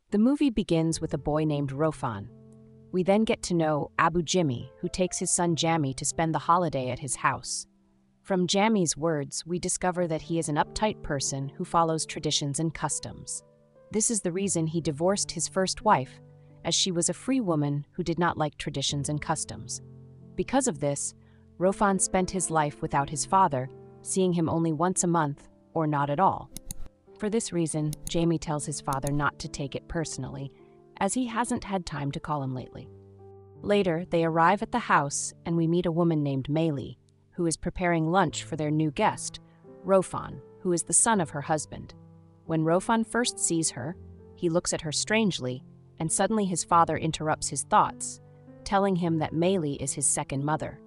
The movie begins with a boy named Rofan. We then get to know Abu Jimmy, who takes his son Jamie to spend the holiday at his house. From Jamie's words, we discover that he is an uptight person who follows traditions and customs. This is the reason he divorced his first wife, as she was a free woman who did not like traditions and customs. Because of this, Rofan spent his life without his father, seeing him only once a month or not at all. For this reason, Jamie tells his father not to take it personally, as he hasn't had time to call him lately. Later, they arrive at the house and we meet a woman named Maylee, who is preparing lunch for their new guest, Rofan, who is the son of her husband. When Rofan first sees her, he looks at her strangely, and suddenly his father interrupts his thoughts, telling him that Maylee is his second mother.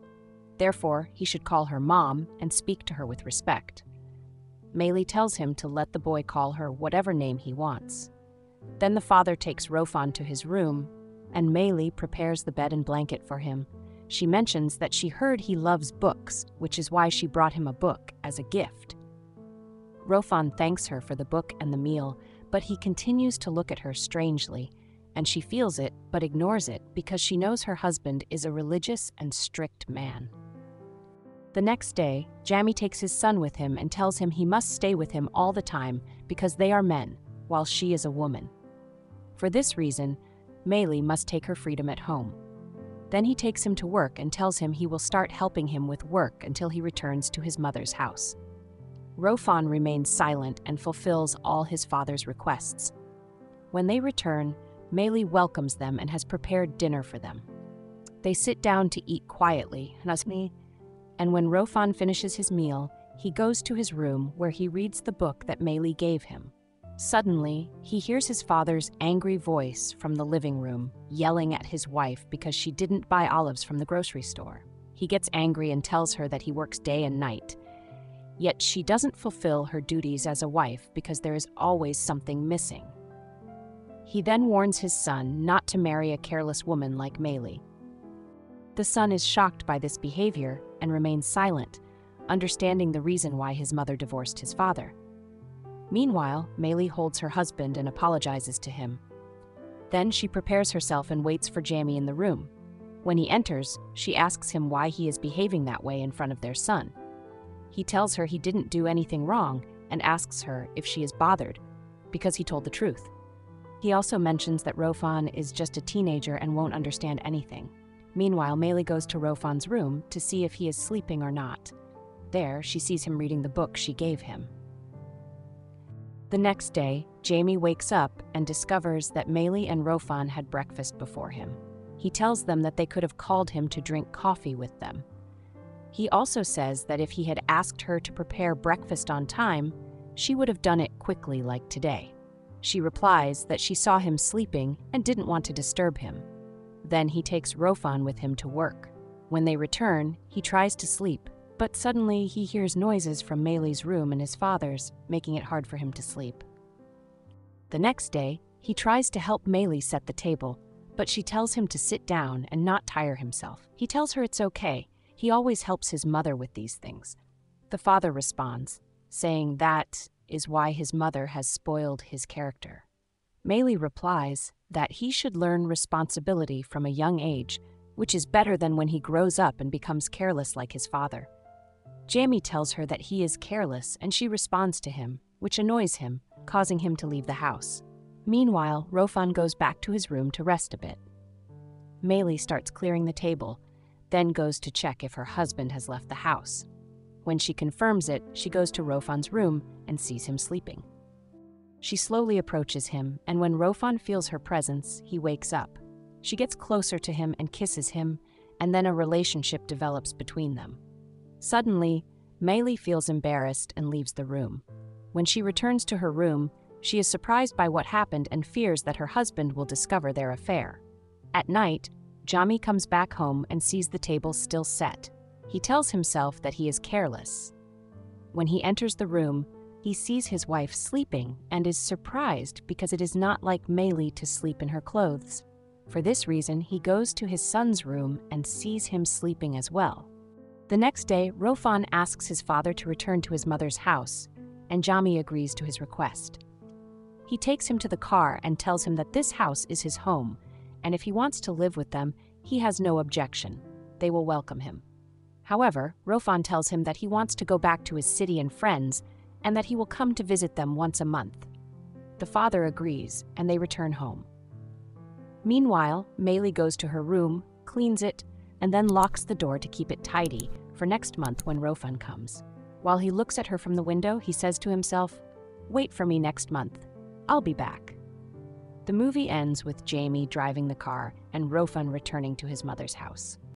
Therefore, he should call her mom and speak to her with respect. Maylee tells him to let the boy call her whatever name he wants. Then the father takes Rofan to his room, and Maylee prepares the bed and blanket for him. She mentions that she heard he loves books, which is why she brought him a book as a gift. Rofan thanks her for the book and the meal, but he continues to look at her strangely, and she feels it but ignores it because she knows her husband is a religious and strict man. The next day, Jamie takes his son with him and tells him he must stay with him all the time because they are men, while she is a woman. For this reason, Maylee must take her freedom at home. Then he takes him to work and tells him he will start helping him with work until he returns to his mother's house. Rofan remains silent and fulfills all his father's requests. When they return, Maylee welcomes them and has prepared dinner for them. They sit down to eat quietly, and when Rofan finishes his meal, he goes to his room where he reads the book that Maylee gave him. Suddenly, he hears his father's angry voice from the living room, yelling at his wife because she didn't buy olives from the grocery store. He gets angry and tells her that he works day and night. Yet she doesn't fulfill her duties as a wife because there is always something missing. He then warns his son not to marry a careless woman like Maylee. The son is shocked by this behavior and remains silent, understanding the reason why his mother divorced his father. Meanwhile, Maylee holds her husband and apologizes to him. Then she prepares herself and waits for Jamie in the room. When he enters, she asks him why he is behaving that way in front of their son. He tells her he didn't do anything wrong and asks her if she is bothered, because he told the truth. He also mentions that Rofan is just a teenager and won't understand anything. Meanwhile, Maylee goes to Rofan's room to see if he is sleeping or not. There, she sees him reading the book she gave him. The next day, Jamie wakes up and discovers that Maylee and Rofan had breakfast before him. He tells them that they could have called him to drink coffee with them. He also says that if he had asked her to prepare breakfast on time, she would have done it quickly like today. She replies that she saw him sleeping and didn't want to disturb him. Then he takes Rofan with him to work. When they return, he tries to sleep, but suddenly he hears noises from Maylee's room and his father's, making it hard for him to sleep. The next day, he tries to help Maylee set the table, but she tells him to sit down and not tire himself. He tells her it's okay. He always helps his mother with these things. The father responds, saying that is why his mother has spoiled his character. Maylee replies that he should learn responsibility from a young age, which is better than when he grows up and becomes careless like his father. Jamie tells her that he is careless, and she responds to him, which annoys him, causing him to leave the house. Meanwhile, Rofan goes back to his room to rest a bit. Maylee starts clearing the table, then goes to check if her husband has left the house. When she confirms it, she goes to Rofan's room and sees him sleeping. She slowly approaches him, and when Rofan feels her presence, he wakes up. She gets closer to him and kisses him, and then a relationship develops between them. Suddenly, Maylee feels embarrassed and leaves the room. When she returns to her room, she is surprised by what happened and fears that her husband will discover their affair. At night, Jamie comes back home and sees the table still set. He tells himself that he is careless. When he enters the room, he sees his wife sleeping and is surprised because it is not like Maylee to sleep in her clothes. For this reason, he goes to his son's room and sees him sleeping as well. The next day, Rofan asks his father to return to his mother's house, and Jamie agrees to his request. He takes him to the car and tells him that this house is his home, and if he wants to live with them, he has no objection. They will welcome him. However, Rofan tells him that he wants to go back to his city and friends, and that he will come to visit them once a month. The father agrees, and they return home. Meanwhile, Maylee goes to her room, cleans it, and then locks the door to keep it tidy for next month when Rofan comes. While he looks at her from the window, he says to himself, "Wait for me next month. I'll be back." The movie ends with Jamie driving the car and Rofan returning to his mother's house.